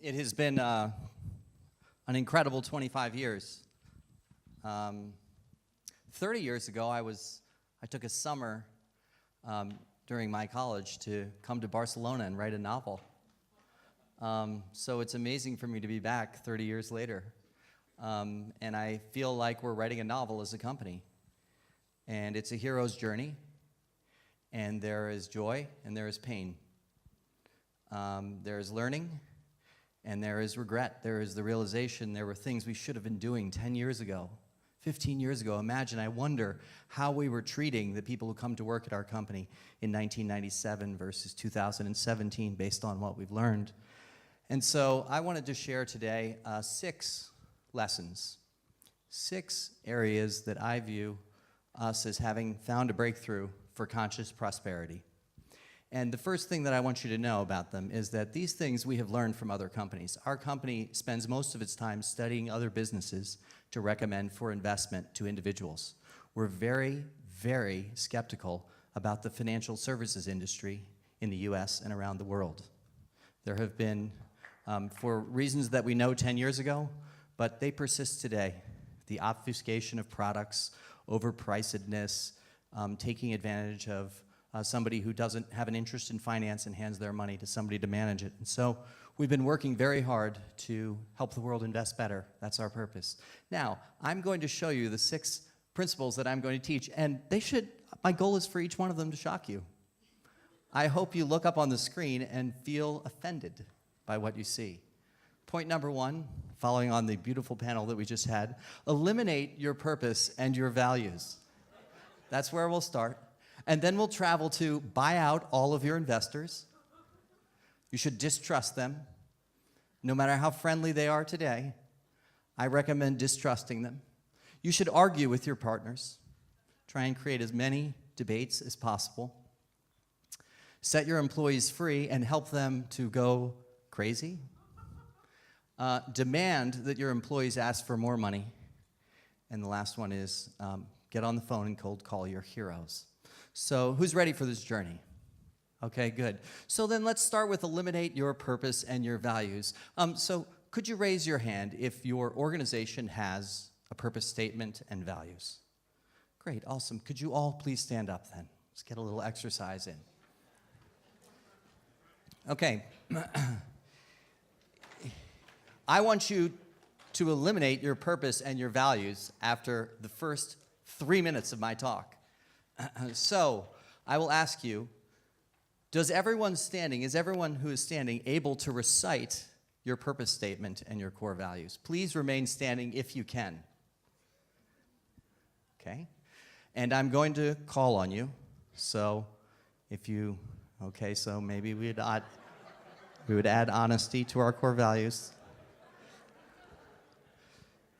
It has been an incredible 25 years. 30 years ago, I took a summer during my college to come to Barcelona and write a novel. So it's amazing for me to be back 30 years later. And I feel like we're writing a novel as a company. And it's a hero's journey. And there is joy and there is pain. There is learning. And there is regret. There is the realization there were things we should have been doing 10 years ago, 15 years ago. Imagine, I wonder how we were treating the people who come to work at our company in 1997 versus 2017 based on what we've learned. And so I wanted to share today 6 lessons, 6 areas that I view us as having found a breakthrough for conscious prosperity. And the first thing that I want you to know about them is that these things we have learned from other companies. Our company spends most of its time studying other businesses to recommend for investment to individuals. We're very, very skeptical about the financial services industry in the US and around the world. There have been, for reasons that we know 10 years ago, but they persist today. The obfuscation of products, overpricedness, taking advantage of somebody who doesn't have an interest in finance and hands their money to somebody to manage it. And so we've been working very hard to help the world invest better. That's our purpose. Now, I'm going to show you the 6 principles that I'm going to teach, and my goal is for each one of them to shock you. I hope you look up on the screen and feel offended by what you see. Point number 1, following on the beautiful panel that we just had, eliminate your purpose and your values. That's where we'll start. And then we'll travel to buy out all of your investors. You should distrust them. No matter how friendly they are today, I recommend distrusting them. You should argue with your partners. Try and create as many debates as possible. Set your employees free and help them to go crazy. Demand that your employees ask for more money. And the last one is get on the phone and cold call your heroes. So who's ready for this journey? Okay, good. So then let's start with eliminate your purpose and your values. So could you raise your hand if your organization has a purpose statement and values? Great, awesome. Could you all please stand up then? Let's get a little exercise in. Okay. I want you to eliminate your purpose and your values after the first 3 minutes of my talk. So, I will ask you, is everyone who is standing able to recite your purpose statement and your core values? Please remain standing if you can. Okay? And I'm going to call on you. So, so maybe we would add honesty to our core values.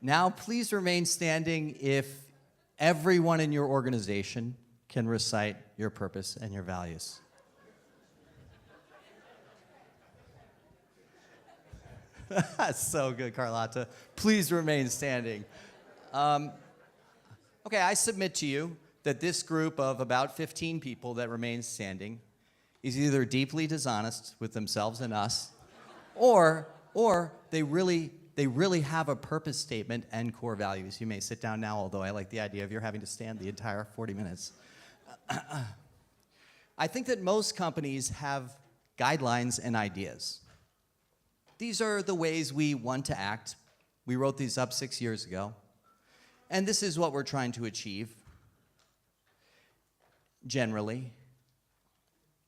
Now, please remain standing if everyone in your organization can recite your purpose and your values. That's so good, Carlotta. Please remain standing. Okay, I submit to you that this group of about 15 people that remain standing is either deeply dishonest with themselves and us, or they really have a purpose statement and core values. You may sit down now, although I like the idea of your having to stand the entire 40 minutes. I think that most companies have guidelines and ideas. These are the ways we want to act. We wrote these up 6 years ago. And this is what we're trying to achieve, generally.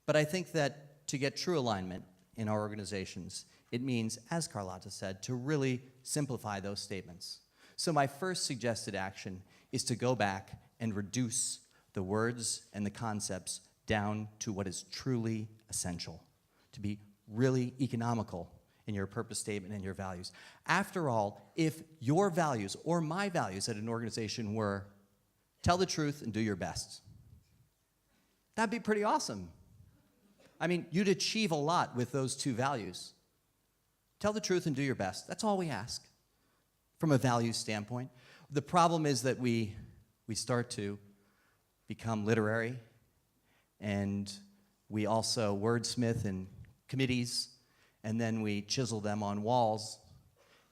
But I think that to get true alignment in our organizations, it means, as Carlotta said, to really simplify those statements. So my first suggested action is to go back and reduce the words and the concepts down to what is truly essential, to be really economical in your purpose statement and your values. After all, if your values or my values at an organization were tell the truth and do your best, that'd be pretty awesome. I mean, you'd achieve a lot with those 2 values. Tell the truth and do your best. That's all we ask from a values standpoint. The problem is that we start to become literary, and we also wordsmith in committees, and then we chisel them on walls,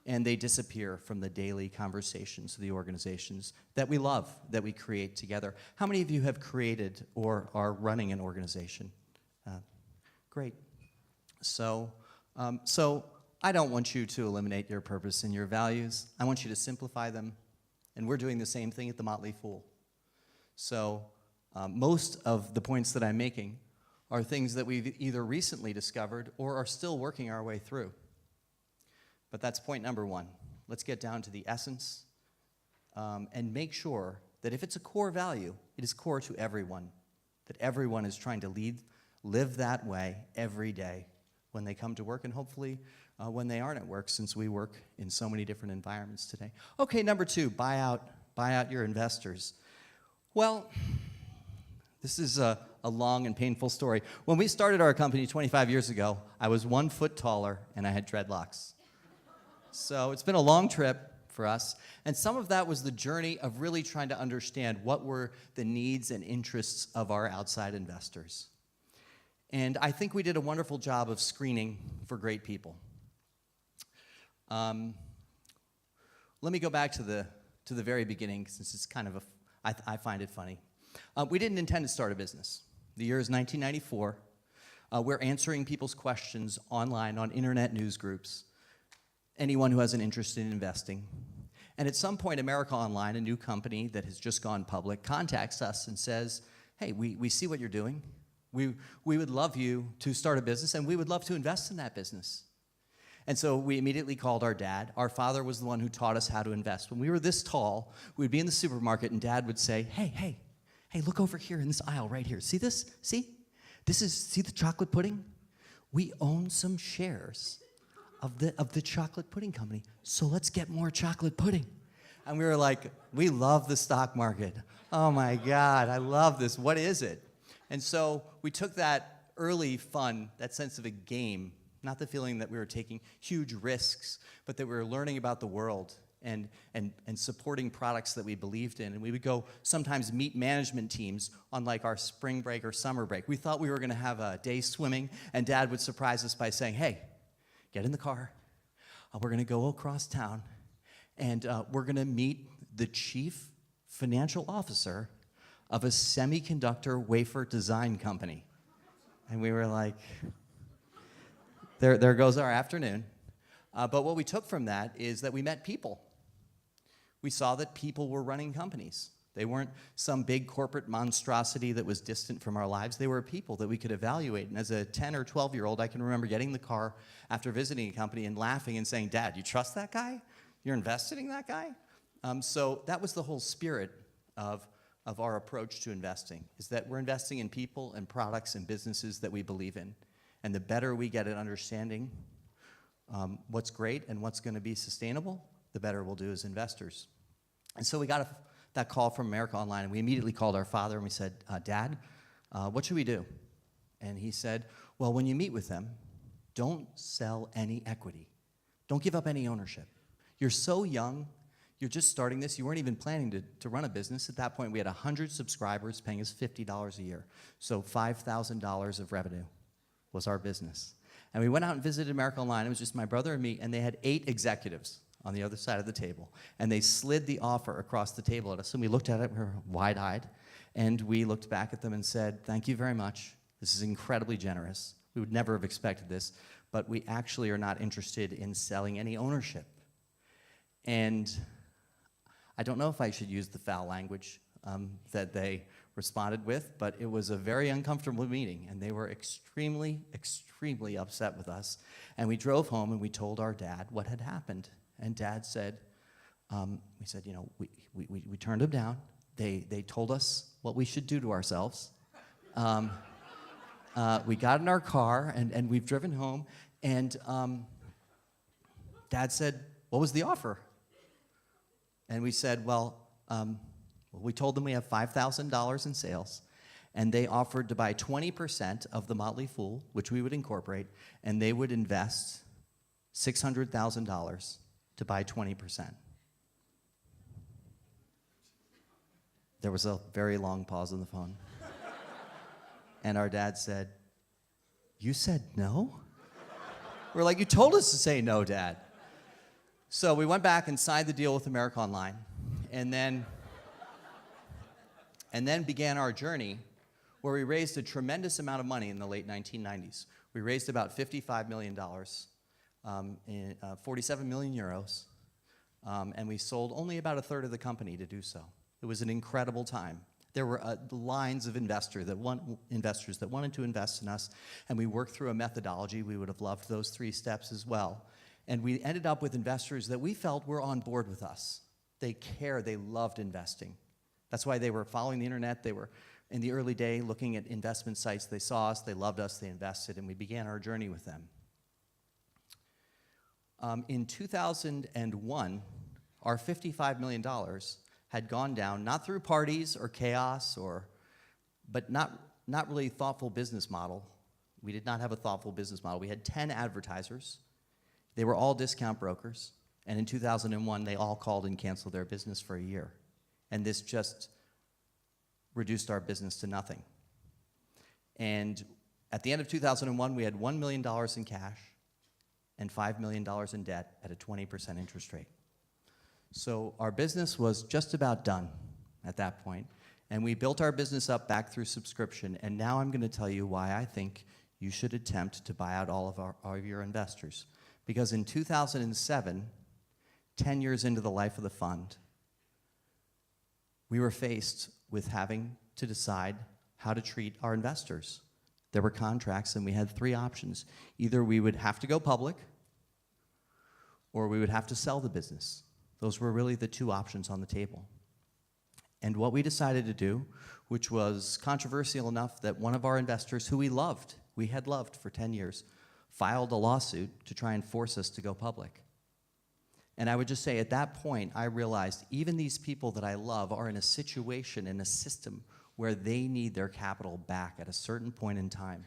and they disappear from the daily conversations of the organizations that we love, that we create together. How many of you have created or are running an organization? Great. So I don't want you to eliminate your purpose and your values. I want you to simplify them, and we're doing the same thing at the Motley Fool. So most of the points that I'm making are things that we've either recently discovered or are still working our way through. But that's point number one. Let's get down to the essence and make sure that if it's a core value, it is core to everyone, that everyone is trying to live that way every day when they come to work, and hopefully when they aren't at work, since we work in so many different environments today. Okay, number two, buy out your investors. Well, this is a long and painful story. When we started our company 25 years ago, I was 1 foot taller and I had dreadlocks. So it's been a long trip for us, and some of that was the journey of really trying to understand what were the needs and interests of our outside investors. And I think we did a wonderful job of screening for great people. Let me go back to the very beginning, since it's kind of I find it funny. We didn't intend to start a business. The year is 1994. We're answering people's questions online on internet news groups, anyone who has an interest in investing. And at some point, America Online, a new company that has just gone public, contacts us and says, hey, we see what you're doing. We would love you to start a business, and we would love to invest in that business. And so we immediately called our dad. Our father was the one who taught us how to invest. When we were this tall, we'd be in the supermarket, and Dad would say, hey, look over here in this aisle right here. See this? See the chocolate pudding? We own some shares of the chocolate pudding company, so let's get more chocolate pudding. And we were like, we love the stock market. Oh my God, I love this. What is it? And so we took that early fun, that sense of a game, not the feeling that we were taking huge risks, but that we were learning about the world and supporting products that we believed in. And we would go sometimes meet management teams on like our spring break or summer break. We thought we were gonna have a day swimming, and Dad would surprise us by saying, hey, get in the car, we're gonna go across town, and we're gonna meet the chief financial officer of a semiconductor wafer design company. And we were like, there goes our afternoon. But what we took from that is that we met people. We saw that people were running companies. They weren't some big corporate monstrosity that was distant from our lives. They were people that we could evaluate. And as a 10 or 12-year-old, I can remember getting in the car after visiting a company and laughing and saying, Dad, you trust that guy? You're investing in that guy? So that was the whole spirit of our approach to investing, is that we're investing in people and products and businesses that we believe in. And the better we get at understanding what's great and what's going to be sustainable, the better we'll do as investors. And so we got that call from America Online, and we immediately called our father and we said, Dad, what should we do? And he said, well, when you meet with them, don't sell any equity. Don't give up any ownership. You're so young. You're just starting this. You weren't even planning to run a business. At that point, we had 100 subscribers paying us $50 a year. So $5,000 of revenue was our business. And we went out and visited America Online. It was just my brother and me, and they had 8 executives on the other side of the table. And they slid the offer across the table at us, and we looked at it, we were wide-eyed, and we looked back at them and said, thank you very much. This is incredibly generous. We would never have expected this, but we actually are not interested in selling any ownership. And I don't know if I should use the foul language that they responded with, but it was a very uncomfortable meeting, and they were extremely, extremely upset with us. And we drove home and we told our dad what had happened. And Dad said, we said, you know, we turned them down. They told us what we should do to ourselves. We got in our car and we've driven home, and Dad said, what was the offer? And we said, well, we told them we have $5,000 in sales, and they offered to buy 20% of the Motley Fool, which we would incorporate, and they would invest $600,000 to buy 20%. There was a very long pause on the phone. And our dad said, you said no? We're like, you told us to say no, Dad. So we went back and signed the deal with America Online, and then began our journey where we raised a tremendous amount of money in the late 1990s. We raised about $55 million, 47 million euros, and we sold only about a third of the company to do so. It was an incredible time. There were lines of investors that wanted to invest in us, and we worked through a methodology. We would have loved those 3 steps as well. And we ended up with investors that we felt were on board with us. They cared, they loved investing. That's why they were following the internet. They were, in the early day, looking at investment sites. They saw us, they loved us, they invested, and we began our journey with them. In 2001, our $55 million had gone down, not through parties or chaos, but not really thoughtful business model. We did not have a thoughtful business model. We had 10 advertisers. They were all discount brokers. And in 2001, they all called and canceled their business for a year. And this just reduced our business to nothing. And at the end of 2001, we had $1 million in cash and $5 million in debt at a 20% interest rate. So our business was just about done at that point, and we built our business up back through subscription, and now I'm going to tell you why I think you should attempt to buy out all of your investors. Because in 2007, 10 years into the life of the fund, we were faced with having to decide how to treat our investors. There were contracts, and we had 3 options. Either we would have to go public, or we would have to sell the business. Those were really the 2 options on the table. And what we decided to do, which was controversial enough that one of our investors, who we had loved for 10 years, filed a lawsuit to try and force us to go public. And I would just say, at that point, I realized even these people that I love are in a situation, in a system, where they need their capital back at a certain point in time.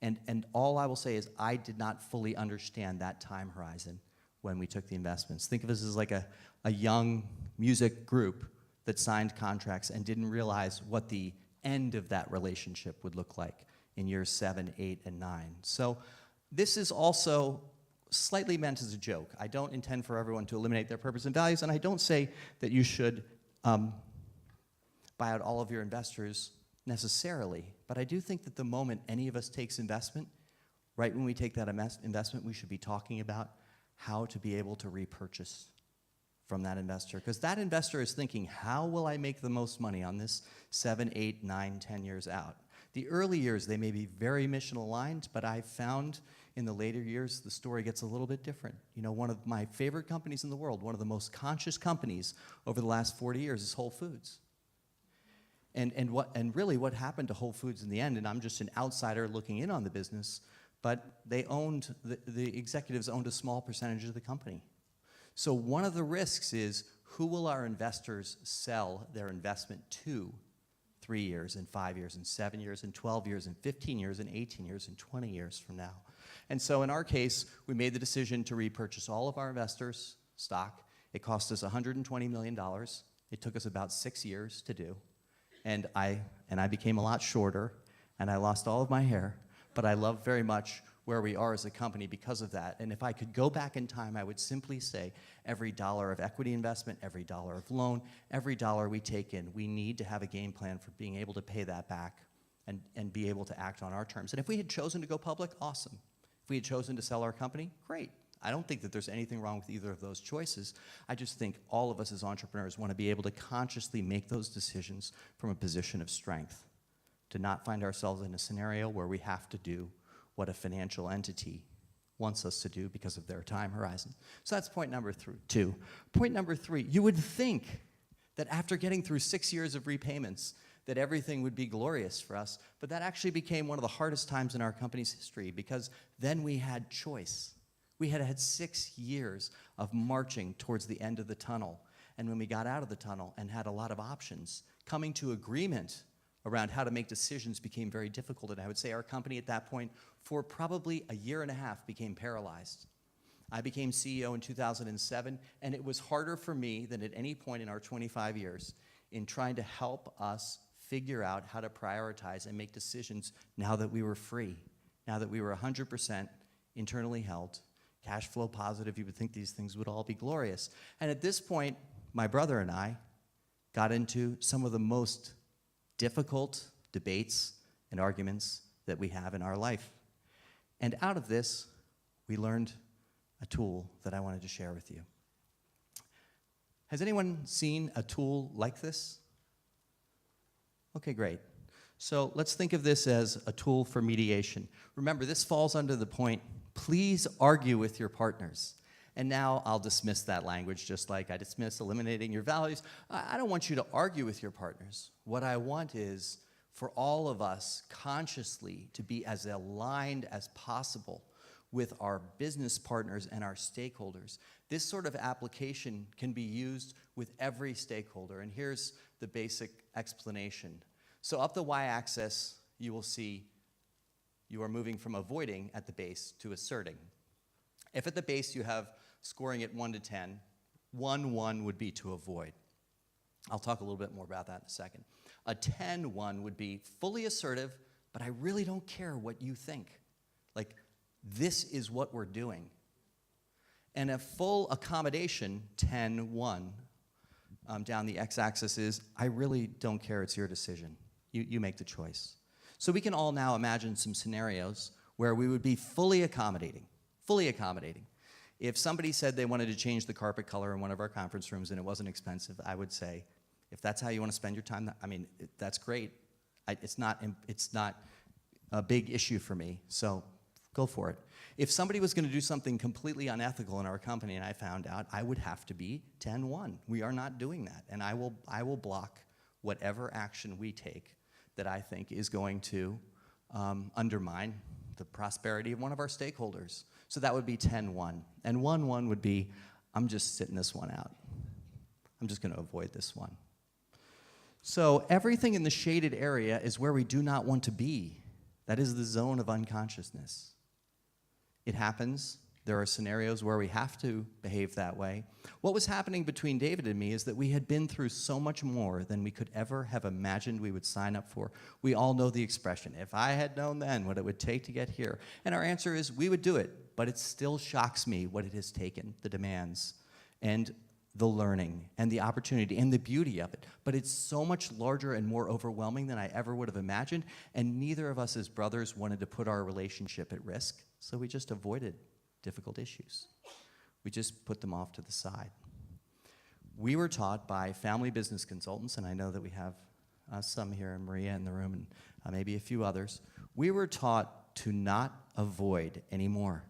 And all I will say is I did not fully understand that time horizon when we took the investments. Think of us as like a young music group that signed contracts and didn't realize what the end of that relationship would look like in years 7, 8, and 9. So this is also slightly meant as a joke. I don't intend for everyone to eliminate their purpose and values, and I don't say that you should buy out all of your investors necessarily, but I do think that the moment any of us takes investment, right when we take that investment, we should be talking about how to be able to repurchase from that investor. Because that investor is thinking, how will I make the most money on this 7, 8, 9, 10 years out? The early years, they may be very mission aligned, but I've found in the later years, the story gets a little bit different. You know, one of my favorite companies in the world, one of the most conscious companies over the last 40 years is Whole Foods. And really what happened to Whole Foods in the end, and I'm just an outsider looking in on the business, but they owned, the executives owned a small percentage of the company. So one of the risks is, who will our investors sell their investment to 3 years and 5 years and 7 years and 12 years and 15 years and 18 years and 20 years from now? And so in our case, we made the decision to repurchase all of our investors' stock. It cost us $120 million. It took us about 6 years to do. And I became a lot shorter, and I lost all of my hair, but I love very much where we are as a company because of that. And if I could go back in time, I would simply say every dollar of equity investment, every dollar of loan, every dollar we take in, we need to have a game plan for being able to pay that back and be able to act on our terms. And if we had chosen to go public, awesome. If we had chosen to sell our company, great. I don't think that there's anything wrong with either of those choices. I just think all of us as entrepreneurs want to be able to consciously make those decisions from a position of strength, to not find ourselves in a scenario where we have to do what a financial entity wants us to do because of their time horizon. So that's point number 2. Point number 3, you would think that after getting through 6 years of repayments, that everything would be glorious for us, but that actually became one of the hardest times in our company's history, because then we had choice. We had had 6 years of marching towards the end of the tunnel, and when we got out of the tunnel and had a lot of options, coming to agreement around how to make decisions became very difficult, and I would say our company at that point, for probably a year and a half, became paralyzed. I became CEO in 2007, and it was harder for me than at any point in our 25 years in trying to help us figure out how to prioritize and make decisions now that we were free, now that we were 100% internally held, cash flow positive. You would think these things would all be glorious. And at this point, my brother and I got into some of the most difficult debates and arguments that we have in our life. And out of this, we learned a tool that I wanted to share with you. Has anyone seen a tool like this? Okay, great. So let's think of this as a tool for mediation. Remember, this falls under the point, please argue with your partners. And now I'll dismiss that language just like I dismiss eliminating your values. I don't want you to argue with your partners. What I want is for all of us consciously to be as aligned as possible with our business partners and our stakeholders. This sort of application can be used with every stakeholder, and here's the basic explanation. So up the y-axis, you will see you are moving from avoiding at the base to asserting. If at the base you have scoring at 1 to 10, 1 would be to avoid. I'll talk a little bit more about that in a second. A 10-1 would be fully assertive, but I really don't care what you think. Like, this is what we're doing. And a full accommodation, 10-1, down the x-axis is, I really don't care, it's your decision. You make the choice. So we can all now imagine some scenarios where we would be fully accommodating. If somebody said they wanted to change the carpet color in one of our conference rooms and it wasn't expensive, I would say, if that's how you want to spend your time, I mean, that's great. It's not a big issue for me, so go for it. If somebody was going to do something completely unethical in our company and I found out, I would have to be 10-1. We are not doing that, and I will block whatever action we take that I think is going to undermine the prosperity of one of our stakeholders. So that would be 10-1. And 1-1 would be, I'm just sitting this one out. I'm just going to avoid this one. So everything in the shaded area is where we do not want to be. That is the zone of unconsciousness. It happens. There are scenarios where we have to behave that way. What was happening between David and me is that we had been through so much more than we could ever have imagined we would sign up for. We all know the expression, if I had known then what it would take to get here. And our answer is we would do it, but it still shocks me what it has taken, the demands, and the learning, and the opportunity, and the beauty of it. But it's so much larger and more overwhelming than I ever would have imagined, and neither of us as brothers wanted to put our relationship at risk, so we just avoided difficult issues. We just put them off to the side. We were taught by family business consultants, and I know that we have some here, and Maria in the room, and maybe a few others. We were taught to not avoid anymore.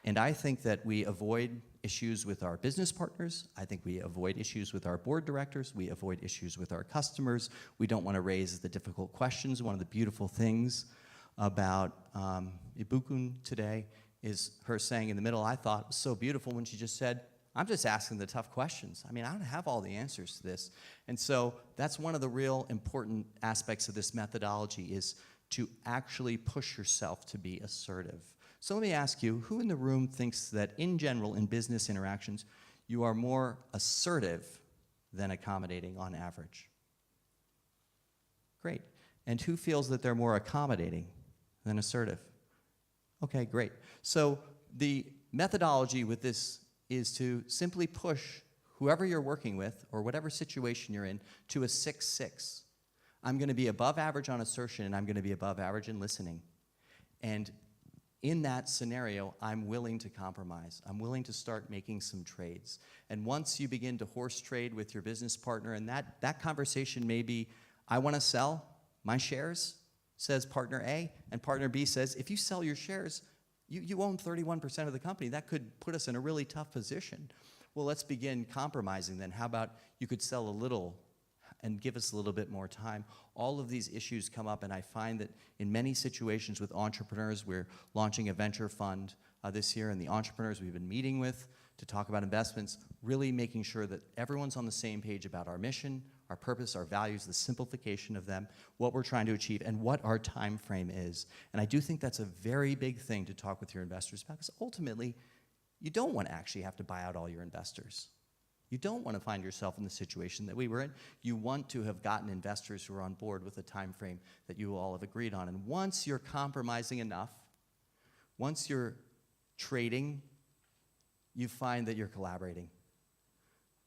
And I think that we avoid issues with our business partners. I think we avoid issues with our board directors. We avoid issues with our customers. We don't want to raise the difficult questions. One of the beautiful things about Ibukun today is her saying in the middle, I thought was so beautiful when she just said, I'm just asking the tough questions. I mean, I don't have all the answers to this. And so that's one of the real important aspects of this methodology is to actually push yourself to be assertive. So let me ask you, who in the room thinks that in general, in business interactions, you are more assertive than accommodating on average? Great. And who feels that they're more accommodating than assertive? Okay, great. So the methodology with this is to simply push whoever you're working with or whatever situation you're in to a 6-6. I'm going to be above average on assertion and I'm going to be above average in listening. And in that scenario, I'm willing to compromise. I'm willing to start making some trades. And once you begin to horse trade with your business partner, and that conversation may be, I want to sell my shares, says partner A, and partner B says, if you sell your shares, you own 31% of the company. That could put us in a really tough position. Well, let's begin compromising then. How about you could sell a little and give us a little bit more time? All of these issues come up, and I find that in many situations with entrepreneurs, we're launching a venture fund this year, and the entrepreneurs we've been meeting with to talk about investments, really making sure that everyone's on the same page about our mission, our purpose, our values, the simplification of them, what we're trying to achieve, and what our time frame is. And I do think that's a very big thing to talk with your investors about, because ultimately, you don't want to actually have to buy out all your investors. You don't want to find yourself in the situation that we were in. You want to have gotten investors who are on board with a time frame that you all have agreed on. And once you're compromising enough, once you're trading, you find that you're collaborating.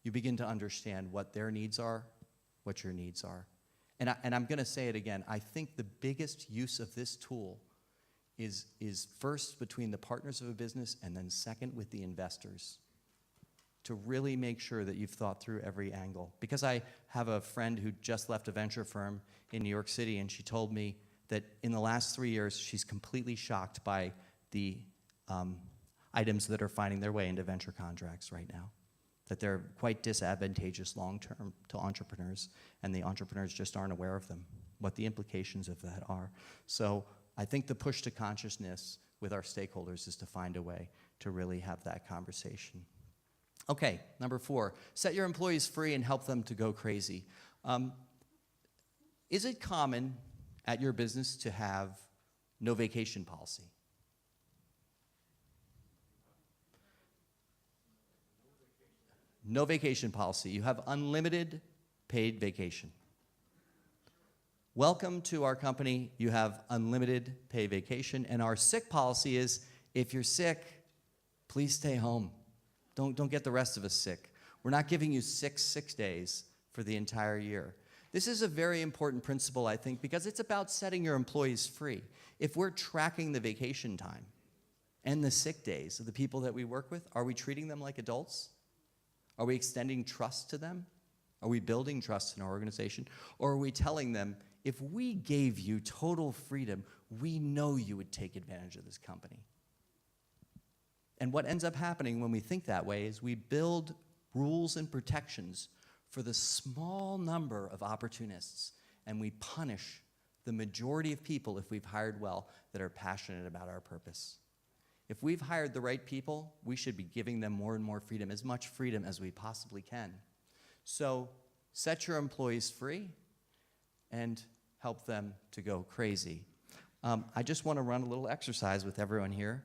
You begin to understand what their needs are, what your needs are. And I'm going to say it again. I think the biggest use of this tool is first between the partners of a business and then second with the investors, to really make sure that you've thought through every angle. Because I have a friend who just left a venture firm in New York City, and she told me that in the last 3 years, she's completely shocked by the items that are finding their way into venture contracts right now, that they're quite disadvantageous long-term to entrepreneurs, and the entrepreneurs just aren't aware of them, what the implications of that are. So I think the push to consciousness with our stakeholders is to find a way to really have that conversation. Okay, number 4, set your employees free and help them to go crazy. Is it common at your business to have no vacation policy? No vacation policy. You have unlimited paid vacation. Welcome to our company. You have unlimited paid vacation. And our sick policy is, if you're sick, please stay home. Don't get the rest of us sick. We're not giving you 6 sick days for the entire year. This is a very important principle, I think, because it's about setting your employees free. If we're tracking the vacation time and the sick days of the people that we work with, are we treating them like adults? Are we extending trust to them? Are we building trust in our organization? Or are we telling them, if we gave you total freedom, we know you would take advantage of this company? And what ends up happening when we think that way is we build rules and protections for the small number of opportunists, and we punish the majority of people, if we've hired well, that are passionate about our purpose. If we've hired the right people, we should be giving them more and more freedom, as much freedom as we possibly can. So set your employees free and help them to go crazy. I just want to run a little exercise with everyone here.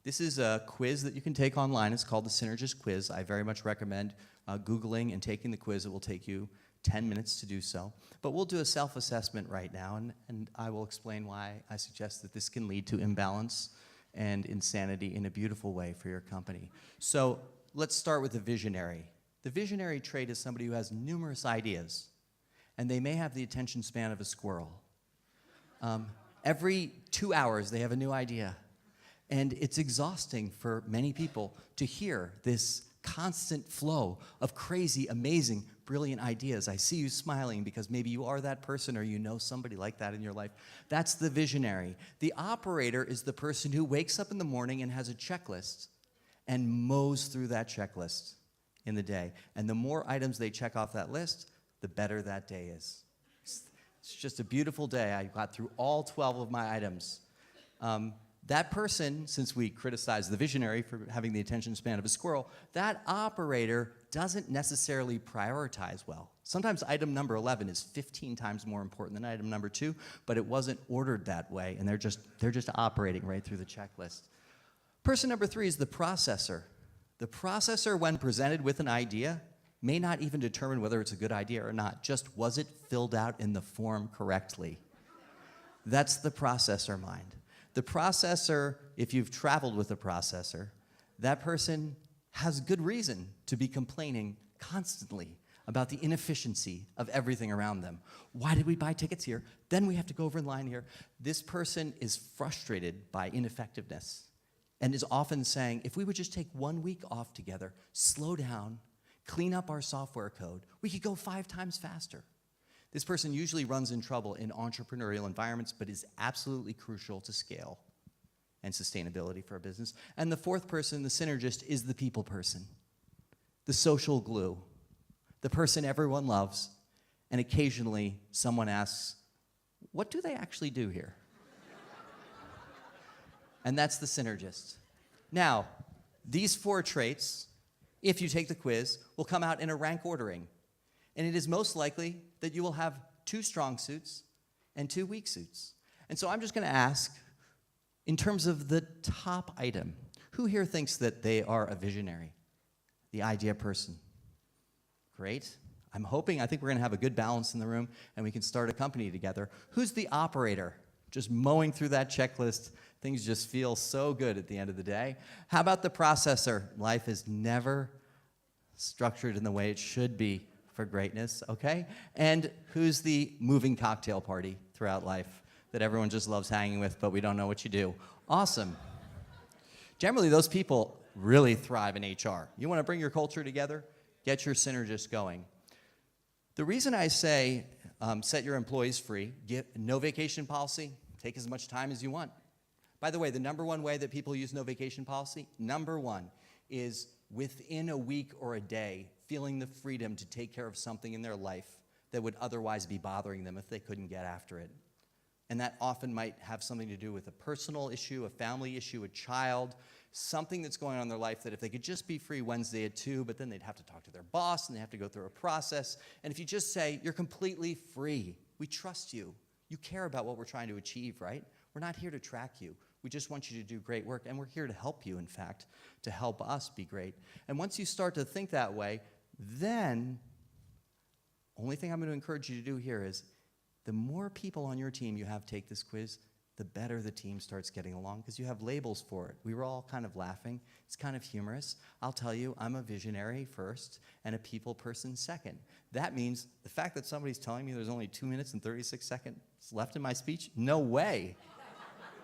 This is a quiz that you can take online. It's called the Synergist Quiz. I very much recommend Googling and taking the quiz. It will take you 10 minutes to do so. But we'll do a self-assessment right now, and I will explain why I suggest that this can lead to imbalance and insanity in a beautiful way for your company. So let's start with the visionary. The visionary trait is somebody who has numerous ideas, and they may have the attention span of a squirrel. Every 2 hours, they have a new idea. And it's exhausting for many people to hear this constant flow of crazy, amazing, brilliant ideas. I see you smiling because maybe you are that person or you know somebody like that in your life. That's the visionary. The operator is the person who wakes up in the morning and has a checklist and mows through that checklist in the day. And the more items they check off that list, the better that day is. It's just a beautiful day. I got through all 12 of my items. That person, since we criticize the visionary for having the attention span of a squirrel, that operator doesn't necessarily prioritize well. Sometimes item number 11 is 15 times more important than item number 2, but it wasn't ordered that way, and they're just operating right through the checklist. Person number 3 is the processor. The processor, when presented with an idea, may not even determine whether it's a good idea or not. Just, was it filled out in the form correctly? That's the processor mind. The processor, if you've traveled with a processor, that person has good reason to be complaining constantly about the inefficiency of everything around them. Why did we buy tickets here? Then we have to go over in line here. This person is frustrated by ineffectiveness and is often saying, if we would just take 1 week off together, slow down, clean up our software code, we could go 5 times faster. This person usually runs in trouble in entrepreneurial environments, but is absolutely crucial to scale and sustainability for a business. And the 4th person, the synergist, is the people person, the social glue, the person everyone loves, and occasionally someone asks, what do they actually do here? And that's the synergist. Now, these 4 traits, if you take the quiz, will come out in a rank ordering. And it is most likely that you will have 2 strong suits and 2 weak suits. And so I'm just going to ask, in terms of the top item, who here thinks that they are a visionary, the idea person? Great. I think we're going to have a good balance in the room, and we can start a company together. Who's the operator? just mowing through that checklist. Things just feel so good at the end of the day. How about the processor? Life is never structured in the way it should be for greatness, okay? And who's the moving cocktail party throughout life that everyone just loves hanging with, but we don't know what you do? Awesome. Generally, those people really thrive in HR. You want to bring your culture together? Get your synergists going. The reason I say set your employees free, get no vacation policy, take as much time as you want. By the way, the number one way that people use no vacation policy, number one, is within a week or a day, feeling the freedom to take care of something in their life that would otherwise be bothering them if they couldn't get after it. And that often might have something to do with a personal issue, a family issue, a child, something that's going on in their life that if they could just be free Wednesday at 2, but then they'd have to talk to their boss and they have to go through a process. And if you just say, you're completely free, we trust you, you care about what we're trying to achieve, right? We're not here to track you. We just want you to do great work, and we're here to help you, in fact, to help us be great. And once you start to think that way, then only thing I'm going to encourage you to do here is the more people on your team you have take this quiz, the better the team starts getting along because you have labels for it. We were all kind of laughing. It's kind of humorous. I'll tell you, I'm a visionary first and a people person second. That means the fact that somebody's telling me there's only 2 minutes and 36 seconds left in my speech, no way.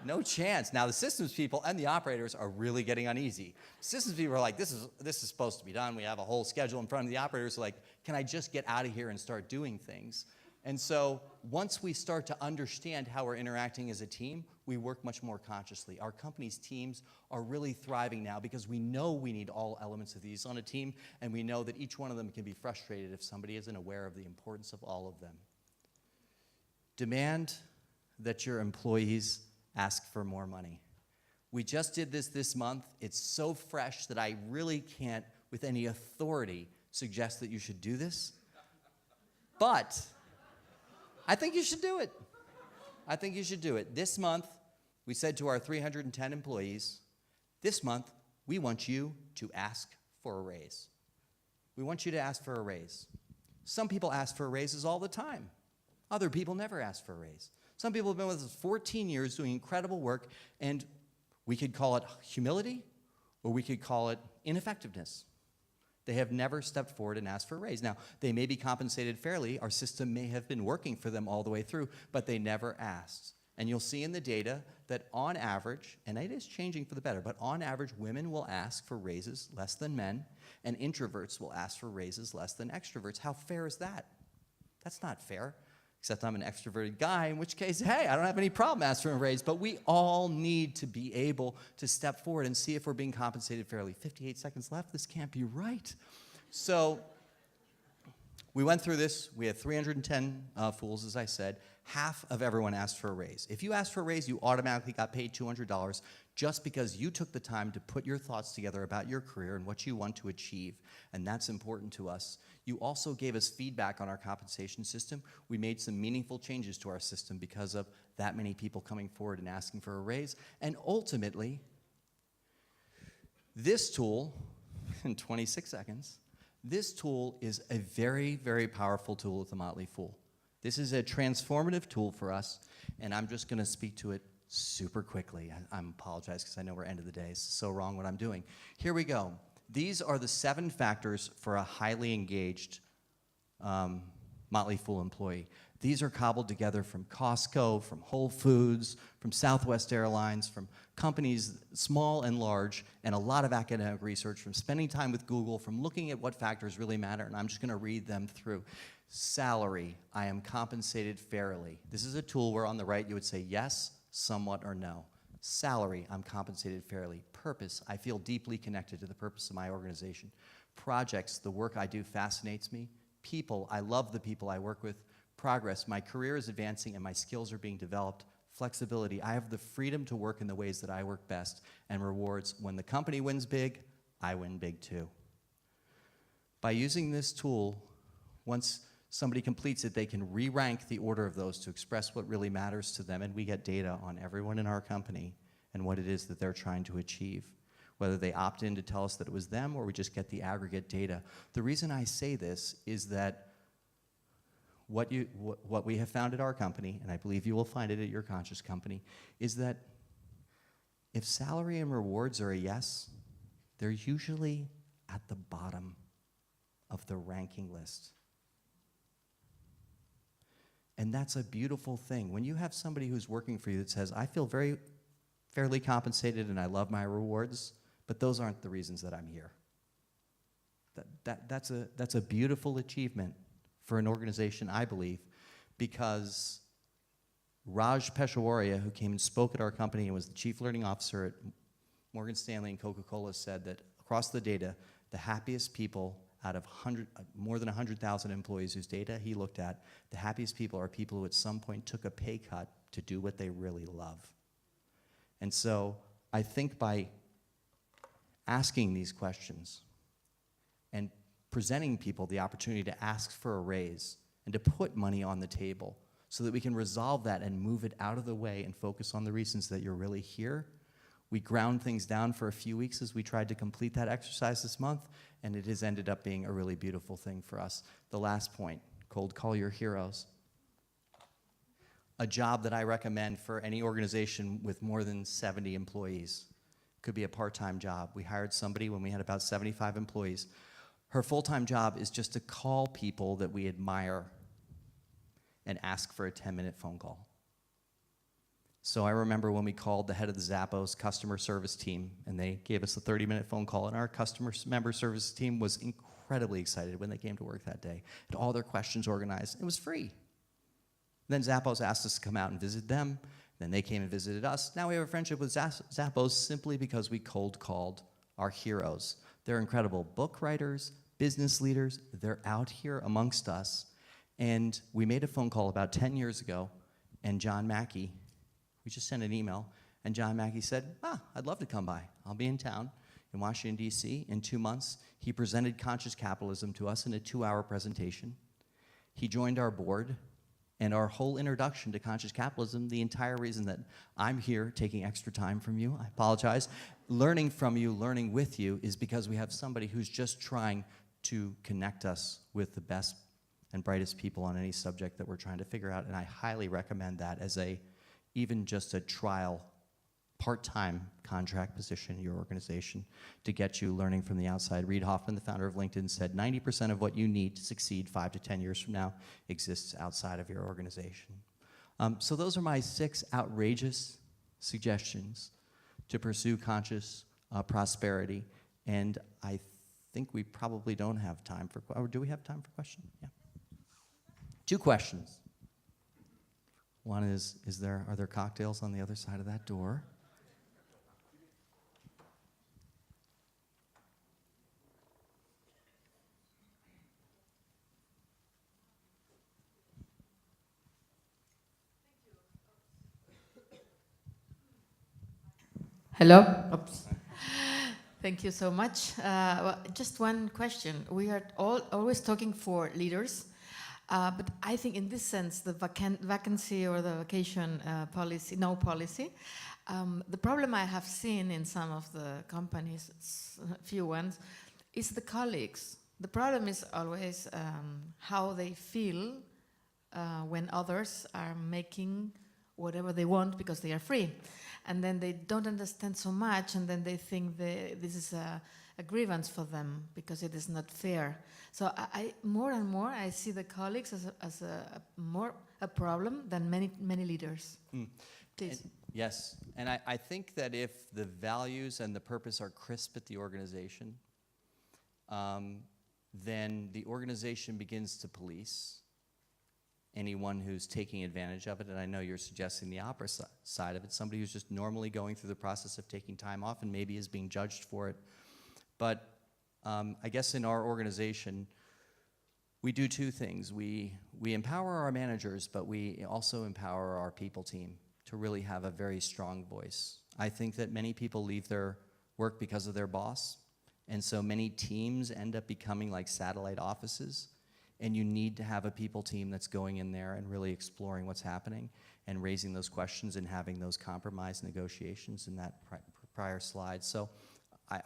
No chance. Now, the systems people and the operators are really getting uneasy. Systems people are like, this is supposed to be done. We have a whole schedule in front of the operators. Like, can I just get out of here and start doing things? And so once we start to understand how we're interacting as a team, we work much more consciously. Our company's teams are really thriving now because we know we need all elements of these on a team, and we know that each one of them can be frustrated if somebody isn't aware of the importance of all of them. Demand that your employees ask for more money. We just did this month. It's so fresh that I really can't, with any authority, suggest that you should do this. But I think you should do it. I think you should do it. This month, we said to our 310 employees, this month, we want you to ask for a raise. We want you to ask for a raise. Some people ask for raises all the time. Other people never ask for a raise. Some people have been with us 14 years doing incredible work, and we could call it humility, or we could call it ineffectiveness. They have never stepped forward and asked for a raise. Now, they may be compensated fairly. Our system may have been working for them all the way through, but they never asked. And you'll see in the data that on average, and it is changing for the better, but on average, women will ask for raises less than men, and introverts will ask for raises less than extroverts. How fair is that? That's not fair. Except I'm an extroverted guy, in which case, hey, I don't have any problem asking for a raise, but we all need to be able to step forward and see if we're being compensated fairly. 58 seconds left, this can't be right. So we went through this. We had 310 fools, as I said. Half of everyone asked for a raise. If you asked for a raise, you automatically got paid $200 just because you took the time to put your thoughts together about your career and what you want to achieve, and that's important to us. You also gave us feedback on our compensation system. We made some meaningful changes to our system because of that many people coming forward and asking for a raise. And ultimately, this tool, in 26 seconds, this tool is a very, very powerful tool with the Motley Fool. This is a transformative tool for us, and I'm just going to speak to it super quickly. I apologize because I know we're end of the day. It's so wrong what I'm doing. Here we go. These are the 7 factors for a highly engaged Motley Fool employee. These are cobbled together from Costco, from Whole Foods, from Southwest Airlines, from companies small and large, and a lot of academic research, from spending time with Google, from looking at what factors really matter, and I'm just going to read them through. Salary, I am compensated fairly. This is a tool where on the right you would say yes, somewhat, or no. Salary, I'm compensated fairly. Purpose, I feel deeply connected to the purpose of my organization. Projects, the work I do fascinates me. People, I love the people I work with. Progress, my career is advancing and my skills are being developed. Flexibility, I have the freedom to work in the ways that I work best. And rewards, when the company wins big, I win big too. By using this tool, once somebody completes it, they can re-rank the order of those to express what really matters to them, and we get data on everyone in our company and what it is that they're trying to achieve, whether they opt in to tell us that it was them or we just get the aggregate data. The reason I say this is that what we have found at our company, and I believe you will find it at your conscious company, is that if salary and rewards are a yes, they're usually at the bottom of the ranking list. And that's a beautiful thing. When you have somebody who's working for you that says, I feel very fairly compensated and I love my rewards, but those aren't the reasons that I'm here. That's a beautiful achievement for an organization, I believe, because Raj Peshawariya, who came and spoke at our company and was the chief learning officer at Morgan Stanley and Coca-Cola, said that across the data, the happiest people out of more than 100,000 employees whose data he looked at, the happiest people are people who at some point took a pay cut to do what they really love. And so I think by asking these questions and presenting people the opportunity to ask for a raise and to put money on the table so that we can resolve that and move it out of the way and focus on the reasons that you're really here. We ground things down for a few weeks as we tried to complete that exercise this month, and it has ended up being a really beautiful thing for us. The last point, cold call your heroes. A job that I recommend for any organization with more than 70 employees. Could be a part-time job. We hired somebody when we had about 75 employees. Her full-time job is just to call people that we admire and ask for a 10-minute phone call. So I remember when we called the head of the Zappos customer service team, and they gave us a 30-minute phone call, and our customer member service team was incredibly excited when they came to work that day. Had all their questions organized. It was free. Then Zappos asked us to come out and visit them. Then they came and visited us. Now we have a friendship with Zappos simply because we cold called our heroes. They're incredible book writers, business leaders. They're out here amongst us. And we made a phone call about 10 years ago, and John Mackey, we just sent an email, and John Mackey said, I'd love to come by. I'll be in town in Washington, D.C. in 2 months. He presented Conscious Capitalism to us in a 2-hour presentation. He joined our board, and our whole introduction to Conscious Capitalism, the entire reason that I'm here taking extra time from you, I apologize, learning from you, learning with you, is because we have somebody who's just trying to connect us with the best and brightest people on any subject that we're trying to figure out, and I highly recommend that as even just a trial, part-time contract position in your organization to get you learning from the outside. Reid Hoffman, the founder of LinkedIn, said 90% of what you need to succeed 5 to 10 years from now exists outside of your organization. So those are my 6 outrageous suggestions to pursue conscious prosperity, and I think we probably don't have time for, or do we have time for questions? Yeah. 2 questions. One is are there cocktails on the other side of that door? Hello. Oops. Thank you so much. Well, just one question. We are always talking for leaders. But I think in this sense, the vacancy or the vacation policy, no policy, the problem I have seen in some of the companies, a few ones, is the colleagues. The problem is always how they feel when others are making whatever they want because they are free. And then they don't understand so much, and then they think this is a grievance for them because it is not fair. So I more and more I see the colleagues as a problem than many leaders. Please. Yes, and I think that if the values and the purpose are crisp at the organization, then the organization begins to police anyone who's taking advantage of it, and I know you're suggesting the opposite side of it, somebody who's just normally going through the process of taking time off and maybe is being judged for it. But I guess in our organization, we do 2 things. We empower our managers, but we also empower our people team to really have a very strong voice. I think that many people leave their work because of their boss, and so many teams end up becoming like satellite offices, and you need to have a people team that's going in there and really exploring what's happening and raising those questions and having those compromise negotiations in that prior slide. So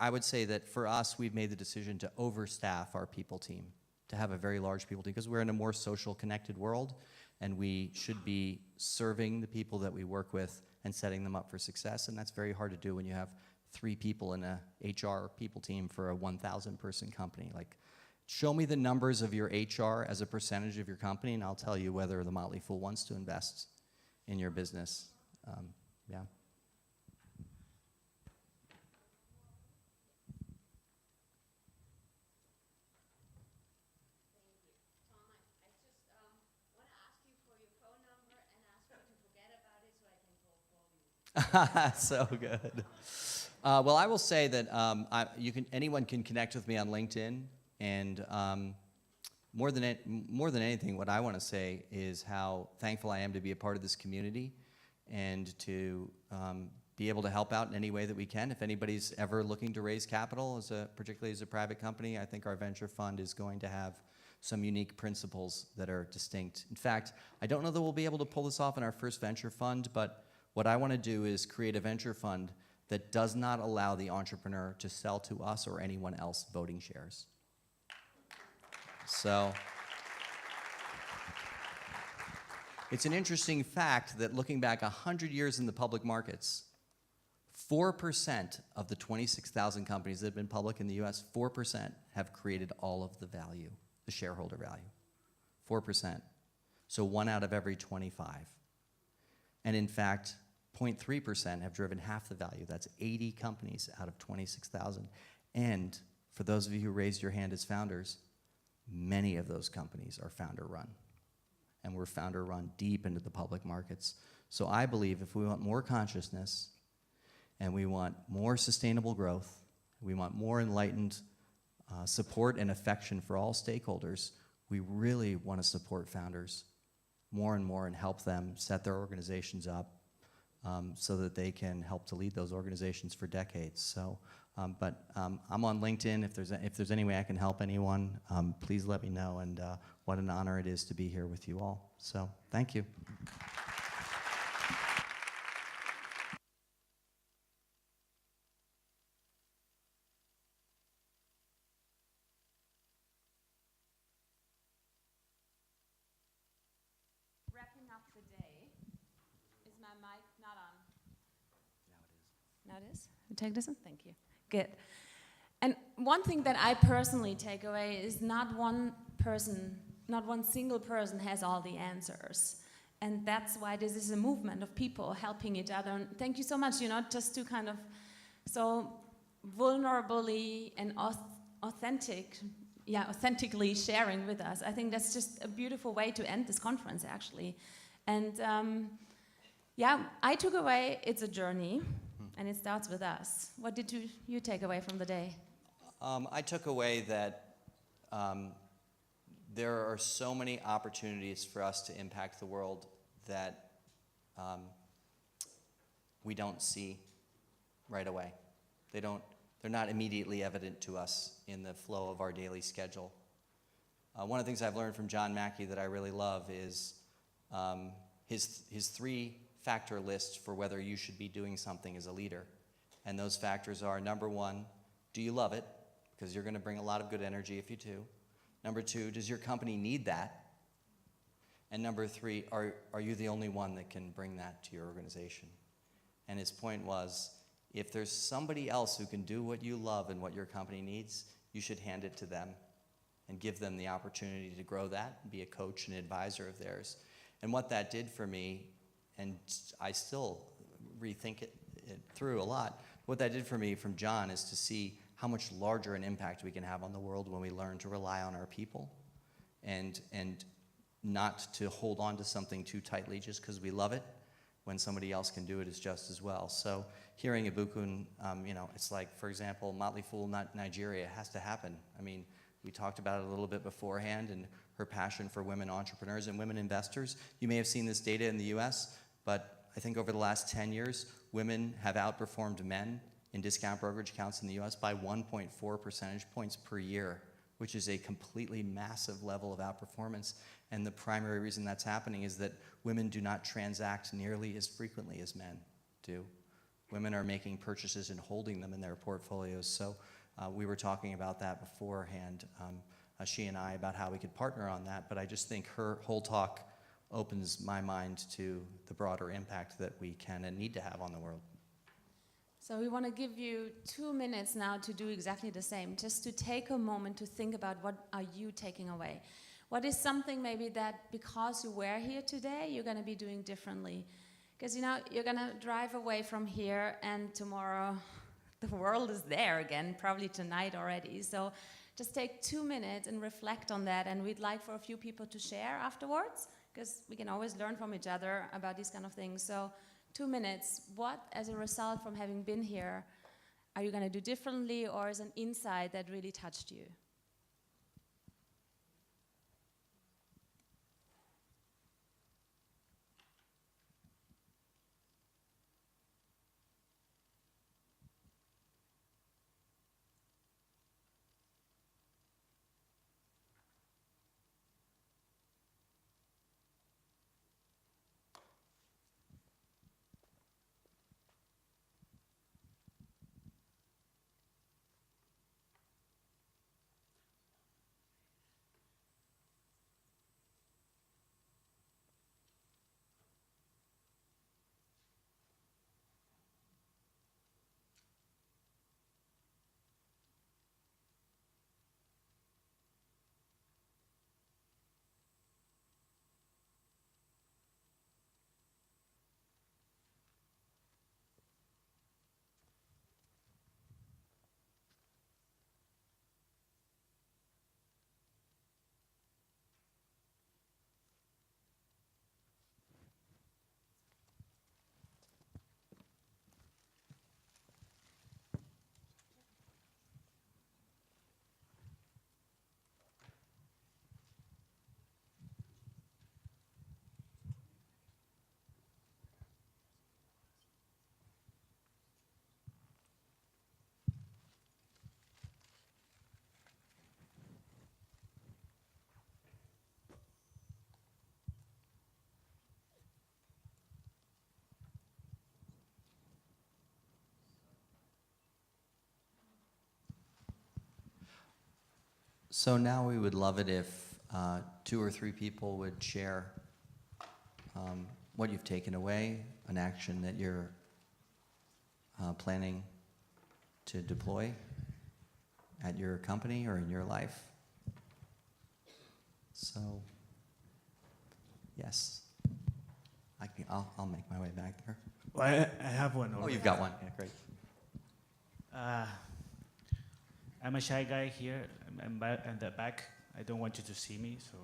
I would say that for us, we've made the decision to overstaff our people team, to have a very large people team because we're in a more social, connected world, and we should be serving the people that we work with and setting them up for success, and that's very hard to do when you have 3 people in a HR people team for a 1,000-person company. Like, show me the numbers of your HR as a percentage of your company, and I'll tell you whether the Motley Fool wants to invest in your business. Yeah. So good. Well, I will say that anyone can connect with me on LinkedIn, and more than anything, what I want to say is how thankful I am to be a part of this community and to be able to help out in any way that we can. If anybody's ever looking to raise capital, particularly as a private company, I think our venture fund is going to have some unique principles that are distinct. In fact, I don't know that we'll be able to pull this off in our first venture fund, but what I want to do is create a venture fund that does not allow the entrepreneur to sell to us or anyone else voting shares. So it's an interesting fact that looking back 100 years in the public markets, 4% of the 26,000 companies that have been public in the US, 4% have created all of the value, the shareholder value. 4%. So 1 out of every 25. And in fact, 0.3% have driven half the value. That's 80 companies out of 26,000. And for those of you who raised your hand as founders, many of those companies are founder-run. And we're founder-run deep into the public markets. So I believe if we want more consciousness, and we want more sustainable growth, we want more enlightened support and affection for all stakeholders, we really want to support founders more and more and help them set their organizations up so that they can help to lead those organizations for decades. So, I'm on LinkedIn. If there's any way I can help anyone, please let me know. And what an honor it is to be here with you all. So, thank you. Wrapping up the day. Is my mic not on? Now it is. You take this one? Thank you. Good. And one thing that I personally take away is not one single person has all the answers. And that's why this is a movement of people helping each other. And thank you so much, just to kind of so vulnerably and authentically sharing with us. I think that's just a beautiful way to end this conference, actually. And I took away it's a journey, and it starts with us. What did you take away from the day? I took away that there are so many opportunities for us to impact the world that we don't see right away. They're not immediately evident to us in the flow of our daily schedule. One of the things I've learned from John Mackey that I really love is his 3-factor list for whether you should be doing something as a leader. And those factors are, number 1, do you love it? Because you're going to bring a lot of good energy if you do. Number 2, does your company need that? And number 3, are you the only one that can bring that to your organization? And his point was, if there's somebody else who can do what you love and what your company needs, you should hand it to them and give them the opportunity to grow that and be a coach and advisor of theirs. And what that did for me, and I still rethink it through a lot, what that did for me from John is to see how much larger an impact we can have on the world when we learn to rely on our people and not to hold on to something too tightly just because we love it, when somebody else can do it is just as well. So hearing Ibukun, it's like, for example, Motley Fool, Nigeria, has to happen. I mean, we talked about it a little bit beforehand, and her passion for women entrepreneurs and women investors. You may have seen this data in the US, but I think over the last 10 years, women have outperformed men in discount brokerage accounts in the US by 1.4 percentage points per year, which is a completely massive level of outperformance. And the primary reason that's happening is that women do not transact nearly as frequently as men do. Women are making purchases and holding them in their portfolios. So we were talking about that beforehand. she and I, about how we could partner on that. But I just think her whole talk opens my mind to the broader impact that we can and need to have on the world. So we want to give you 2 minutes now to do exactly the same, just to take a moment to think about what are you taking away. What is something maybe that because you were here today, you're going to be doing differently? Because, you know, you're going to drive away from here and tomorrow the world is there again, probably tonight already. So just take 2 minutes and reflect on that, and we'd like for a few people to share afterwards, because we can always learn from each other about these kind of things. So 2 minutes, what, as a result from having been here, are you going to do differently, or is an insight that really touched you? So now we would love it if 2 or 3 people would share what you've taken away, an action that you're planning to deploy at your company or in your life. So, yes, I'll make my way back there. Well, I have one. Oh, you've got one. Yeah, great. I'm a shy guy here. I'm at the back. I don't want you to see me, so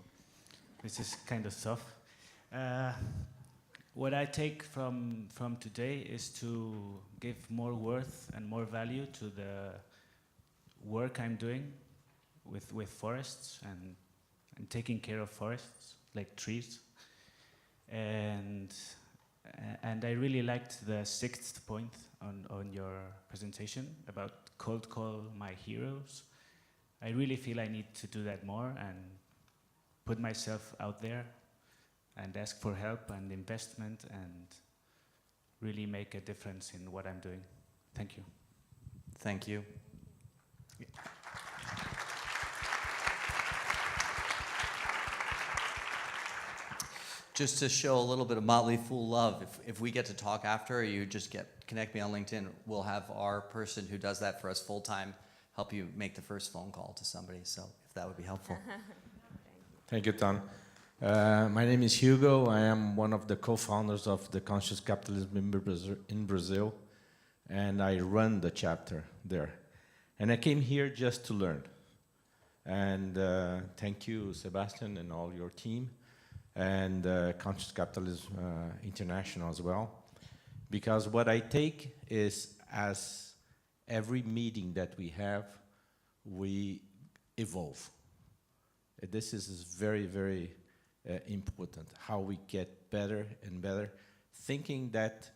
this is kind of tough. What I take from today is to give more worth and more value to the work I'm doing with forests and taking care of forests, like trees. And I really liked the 6th point on your presentation about cold call my heroes. I really feel I need to do that more and put myself out there and ask for help and investment and really make a difference in what I'm doing. Thank you. Thank you. Just to show a little bit of Motley Fool love, if we get to talk after, or you just connect me on LinkedIn, we'll have our person who does that for us full time help you make the first phone call to somebody. So if that would be helpful. Thank you, Tom. My name is Hugo. I am one of the co-founders of the Conscious Capitalism in Brazil, and I run the chapter there. And I came here just to learn. And thank you, Sebastian, and all your team, and Conscious Capitalism International as well. Because what I take is, as every meeting that we have, we evolve. This is very, very important, how we get better and better, thinking that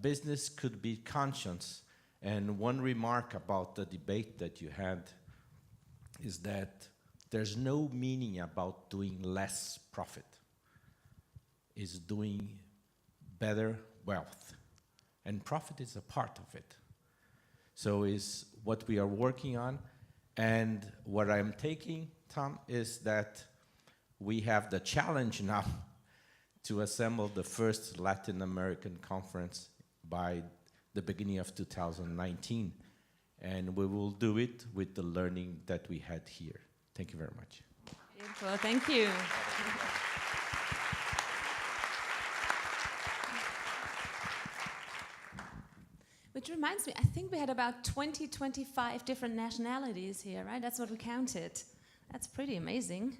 business could be conscious. And one remark about the debate that you had is that there's no meaning about doing less profit. It's doing better wealth. And profit is a part of it. So is what we are working on And what I'm taking, Tom, is that we have the challenge now to assemble the first Latin American conference by the beginning of 2019. And we will do it with the learning that we had here. Thank you very much. Beautiful, thank you. Which reminds me, I think we had about 20, 25 different nationalities here, right? That's what we counted. That's pretty amazing.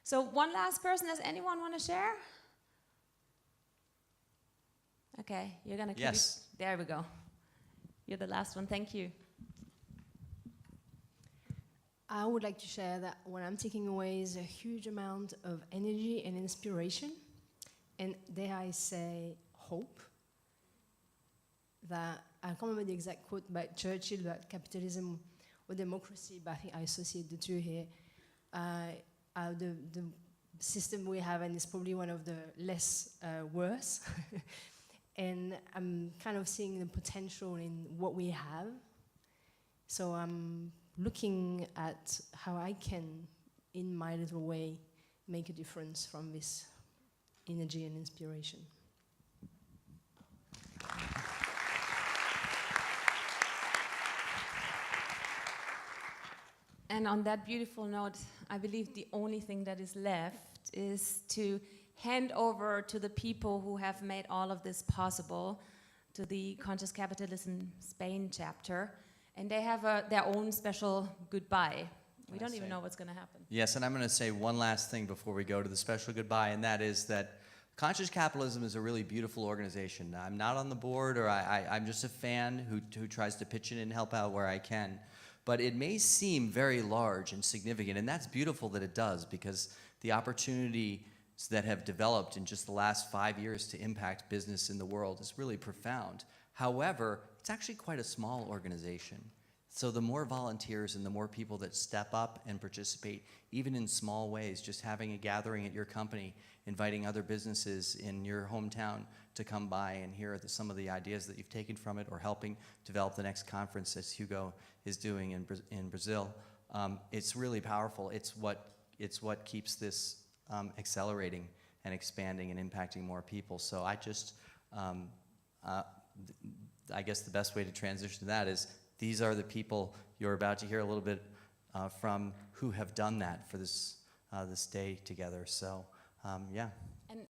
So one last person, does anyone want to share? Okay, you're gonna keep Yes. it. There we go. You're the last one, thank you. I would like to share that what I'm taking away is a huge amount of energy and inspiration, and dare I say, hope. That I can't remember the exact quote by Churchill about capitalism or democracy, but I think I associate the two here. The system we have, and it's probably one of the less worse. And I'm kind of seeing the potential in what we have. So I'm looking at how I can, in my little way, make a difference from this energy and inspiration. And on that beautiful note, I believe the only thing that is left is to hand over to the people who have made all of this possible, to the Conscious Capitalism Spain chapter, and they have their own special goodbye. We don't even know what's going to happen. Yes, and I'm going to say one last thing before we go to the special goodbye, and that is that Conscious Capitalism is a really beautiful organization. I'm not on the board, or I'm just a fan who tries to pitch in and help out where I can. But it may seem very large and significant, and that's beautiful that it does, because the opportunities that have developed in just the last 5 years to impact business in the world is really profound. However, it's actually quite a small organization. So the more volunteers and the more people that step up and participate, even in small ways, just having a gathering at your company, inviting other businesses in your hometown to come by and hear some of the ideas that you've taken from it, or helping develop the next conference as Hugo is doing in Brazil. It's really powerful. It's what keeps this accelerating and expanding and impacting more people. So I just, I guess the best way to transition to that is these are the people you're about to hear a little bit from who have done that for this day together. So yeah.